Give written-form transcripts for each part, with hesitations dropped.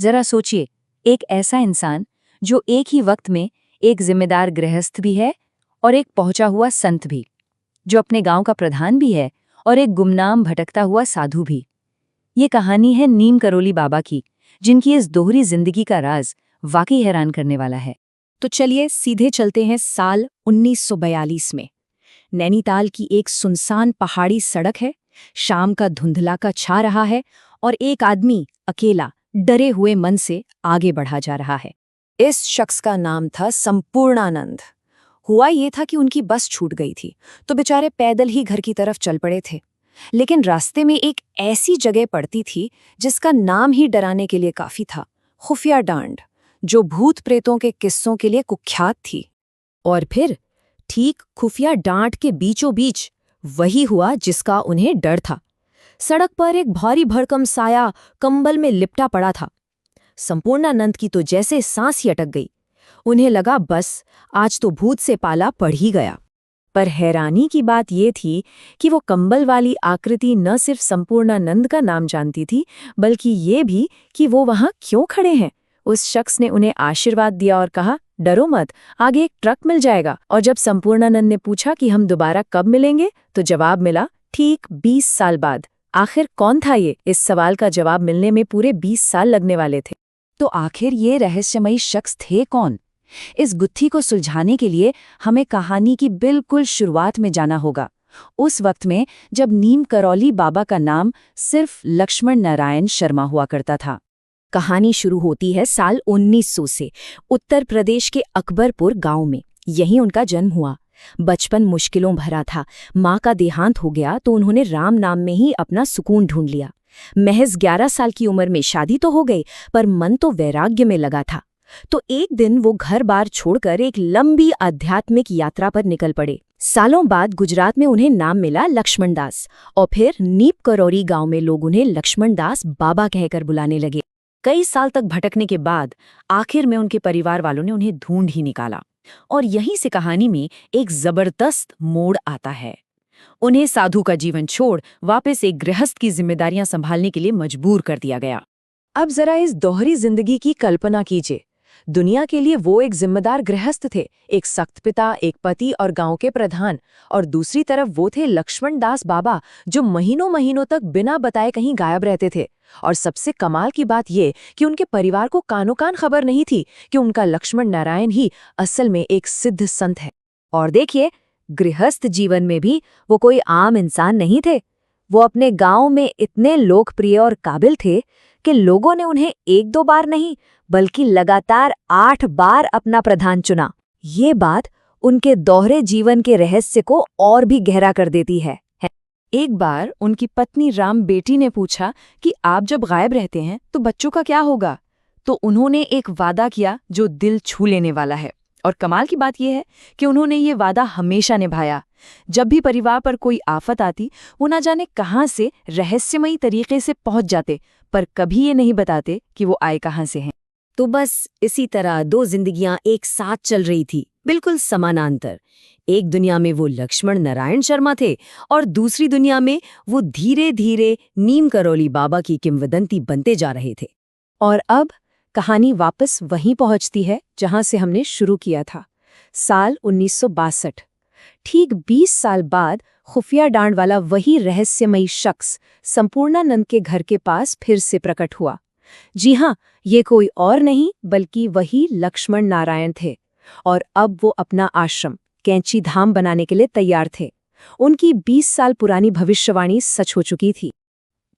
जरा सोचिए, एक ऐसा इंसान जो एक ही वक्त में एक जिम्मेदार गृहस्थ भी है और एक पहुंचा हुआ संत भी, जो अपने गांव का प्रधान भी है और एक गुमनाम भटकता हुआ साधु भी। ये कहानी है नीम करोली बाबा की, जिनकी इस दोहरी जिंदगी का राज वाकई हैरान करने वाला है। तो चलिए सीधे चलते हैं साल 1942 में। नैनीताल की एक सुनसान पहाड़ी सड़क है, शाम का धुंधला का छा रहा है और एक आदमी अकेला डरे हुए मन से आगे बढ़ा जा रहा है। इस शख्स का नाम था संपूर्णानंद। हुआ ये था कि उनकी बस छूट गई थी, तो बेचारे पैदल ही घर की तरफ चल पड़े थे। लेकिन रास्ते में एक ऐसी जगह पड़ती थी जिसका नाम ही डराने के लिए काफी था, खुफिया डांड, जो भूत प्रेतों के किस्सों के लिए कुख्यात थी। और फिर ठीक खुफिया डांड के बीचों बीच वही हुआ जिसका उन्हें डर था। सड़क पर एक भारी भरकम साया कंबल में लिपटा पड़ा था। संपूर्णानंद की तो जैसे सांस ही अटक गई। उन्हें लगा बस आज तो भूत से पाला पड़ ही गया। पर हैरानी की बात ये थी कि वो कंबल वाली आकृति न सिर्फ संपूर्णानंद का नाम जानती थी, बल्कि ये भी कि वो वहां क्यों खड़े हैं। उस शख्स ने उन्हें आशीर्वाद दिया और कहा, डरो मत, आगे एक ट्रक मिल जाएगा। और जब संपूर्णानंद ने पूछा कि हम दोबारा कब मिलेंगे, तो जवाब मिला ठीक 20 साल बाद। आखिर कौन था ये? इस सवाल का जवाब मिलने में पूरे 20 साल लगने वाले थे। तो आखिर ये रहस्यमयी शख्स थे कौन? इस गुत्थी को सुलझाने के लिए हमें कहानी की बिल्कुल शुरुआत में जाना होगा, उस वक्त में जब नीम करौली बाबा का नाम सिर्फ लक्ष्मण नारायण शर्मा हुआ करता था। कहानी शुरू होती है साल 1900 से, उत्तर प्रदेश के अकबरपुर गांव में। यहीं उनका जन्म हुआ। बचपन मुश्किलों भरा था। माँ का देहांत हो गया तो उन्होंने राम नाम में ही अपना सुकून ढूंढ लिया। महज 11 साल की उम्र में शादी तो हो गई, पर मन तो वैराग्य में लगा था। तो एक दिन वो घर बार छोड़कर एक लंबी आध्यात्मिक यात्रा पर निकल पड़े। सालों बाद गुजरात में उन्हें नाम मिला लक्ष्मणदास, और फिर नीम करौरी गांव में लोग उन्हें लक्ष्मणदास बाबा कहकर बुलाने लगे। कई साल तक भटकने के बाद आखिर में उनके परिवार वालों ने उन्हें ढूंढ ही निकाला। और यहीं से कहानी में एक जबरदस्त मोड़ आता है। उन्हें साधु का जीवन छोड़ वापस एक गृहस्थ की जिम्मेदारियां संभालने के लिए मजबूर कर दिया गया। अब जरा इस दोहरी जिंदगी की कल्पना कीजिए। दुनिया के लिए वो एक जिम्मेदार गृहस्थ थे, एक सख्त पिता, एक पति और गांव के प्रधान, और दूसरी तरफ वो थे लक्ष्मणदास बाबा, जो महीनों महीनों तक बिना बताए कहीं गायब रहते थे। और सबसे कमाल की बात ये कि उनके परिवार को कानो कान खबर नहीं थी कि उनका लक्ष्मण नारायण ही असल में एक सिद्ध संत है। और देखिए, गृहस्थ जीवन में भी वो कोई आम इंसान नहीं थे। वो अपने गांव में इतने लोकप्रिय और काबिल थे कि लोगों ने उन्हें 1-2 बार नहीं, बल्कि लगातार 8 बार अपना प्रधान चुना। ये बात उनके दोहरे जीवन के रहस्य को और भी गहरा कर देती है। एक बार उनकी पत्नी राम बेटी ने पूछा कि आप जब गायब रहते हैं तो बच्चों का क्या होगा? तो उन्होंने एक वादा किया जो दिल छू लेने वाला है। और कमाल की बात यह है कि उन्होंने ये वादा हमेशा निभाया। जब भी परिवार पर कोई आफत आती, वो ना जाने कहां से रहस्यमयी तरीके से पहुंच जाते, पर कभी ये नहीं बताते कि वो आए कहां से हैं। तो बस इसी तरह 2 जिंदगियां एक साथ चल रही थी, बिल्कुल समानांतर। एक दुनिया में वो लक्ष्मण नारायण शर्मा थे और दूसरी दुनिया में वो धीरे धीरे नीम करौली बाबा की किंवदंती बनते जा रहे थे। और अब कहानी वापस वहीं पहुंचती है जहां से हमने शुरू किया था, साल 1962। ठीक 20 साल बाद खुफिया डांड वाला वही रहस्यमयी शख्स संपूर्णानंद के घर के पास फिर से प्रकट हुआ। जी हाँ, ये कोई और नहीं बल्कि वही लक्ष्मण नारायण थे। और अब वो अपना आश्रम कैंची धाम बनाने के लिए तैयार थे। उनकी 20 साल पुरानी भविष्यवाणी सच हो चुकी थी।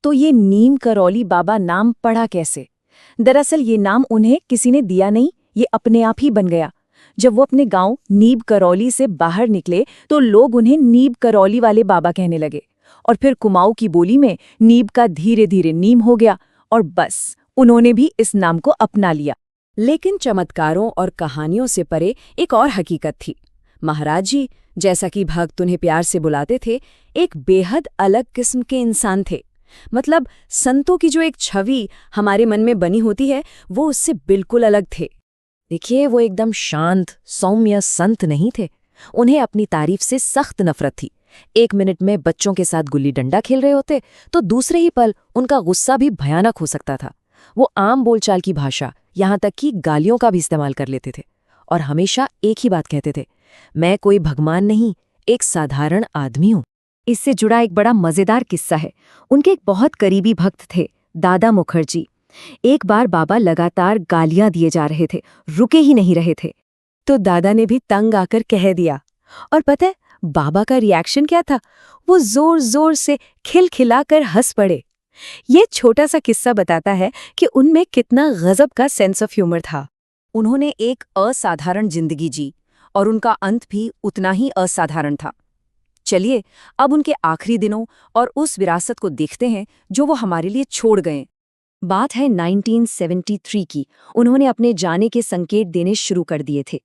तो ये नीम करौली बाबा नाम पड़ा कैसे? दरअसल ये नाम उन्हें किसी ने दिया नहीं, ये अपने आप ही बन गया। जब वो अपने गांव नीब करौली से बाहर निकले तो लोग उन्हें नीब करौली वाले बाबा कहने लगे, और फिर कुमाऊं की बोली में नीब का धीरे धीरे नीम हो गया, और बस उन्होंने भी इस नाम को अपना लिया। लेकिन चमत्कारों और कहानियों से परे एक और हकीकत थी। महाराज जी, जैसा कि भक्त उन्हें प्यार से बुलाते थे, एक बेहद अलग किस्म के इंसान थे। मतलब संतों की जो एक छवि हमारे मन में बनी होती है, वो उससे बिल्कुल अलग थे। देखिए, वो एकदम शांत सौम्य संत नहीं थे। उन्हें अपनी तारीफ से सख्त नफरत थी। 1 मिनट में बच्चों के साथ गुल्ली डंडा खेल रहे होते तो दूसरे ही पल उनका गुस्सा भी भयानक हो सकता था। वो आम बोलचाल की भाषा, यहाँ तक कि गालियों का भी इस्तेमाल कर लेते थे और हमेशा एक ही बात कहते थे, मैं कोई भगवान नहीं, एक साधारण आदमी हूँ। इससे जुड़ा एक बड़ा मजेदार किस्सा है। उनके एक बहुत करीबी भक्त थे, दादा मुखर्जी। एक बार बाबा लगातार गालियां दिए जा रहे थे, रुके ही नहीं रहे थे। तो दादा ने भी तंग आकर कह दिया। और पता है बाबा का रिएक्शन क्या था? वो जोर जोर से खिलखिलाकर हंस पड़े। ये छोटा सा किस्सा बताता है कि उनमें कितना गजब का सेंस ऑफ ह्यूमर था। उन्होंने एक असाधारण जिंदगी जी और उनका अंत भी उतना ही असाधारण था। चलिए अब उनके आखिरी दिनों और उस विरासत को देखते हैं जो वो हमारे लिए छोड़ गए। बात है 1973 की। उन्होंने अपने जाने के संकेत देने शुरू कर दिए थे।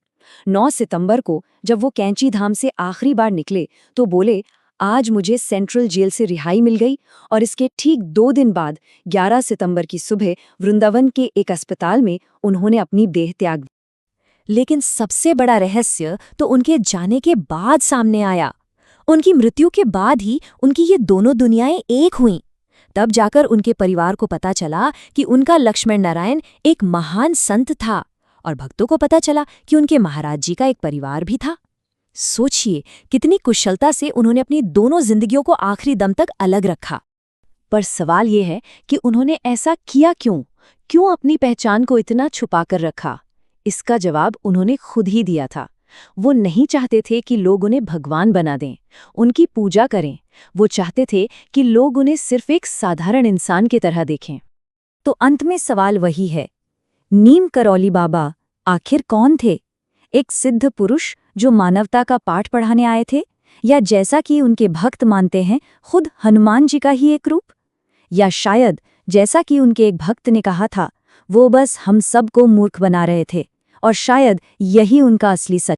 9 सितंबर को जब वो कैंची धाम से आखिरी बार निकले तो बोले, आज मुझे सेंट्रल जेल से रिहाई मिल गई। और इसके ठीक 2 दिन बाद 11 सितंबर की सुबह वृंदावन के एक अस्पताल में उन्होंने अपनी देह त्याग दी। लेकिन सबसे बड़ा रहस्य तो उनके जाने के बाद सामने आया। उनकी मृत्यु के बाद ही उनकी ये दोनों दुनियाएं एक हुईं। तब जाकर उनके परिवार को पता चला कि उनका लक्ष्मण नारायण एक महान संत था और भक्तों को पता चला कि उनके महाराज जी का एक परिवार भी था। सोचिए कितनी कुशलता से उन्होंने अपनी दोनों जिंदगियों को आखिरी दम तक अलग रखा। पर सवाल ये है कि उन्होंने ऐसा किया क्यों? क्यों अपनी पहचान को इतना छुपाकर रखा? इसका जवाब उन्होंने खुद ही दिया था। वो नहीं चाहते थे कि लोग उन्हें भगवान बना दें, उनकी पूजा करें। वो चाहते थे कि लोग उन्हें सिर्फ एक साधारण इंसान की तरह देखें। तो अंत में सवाल वही है, नीम करौली बाबा आखिर कौन थे? एक सिद्ध पुरुष जो मानवता का पाठ पढ़ाने आए थे, या जैसा कि उनके भक्त मानते हैं खुद हनुमान जी का ही एक रूप? या शायद जैसा कि उनके एक भक्त ने कहा था, वो बस हम सबको मूर्ख बना रहे थे, और शायद यही उनका असली सच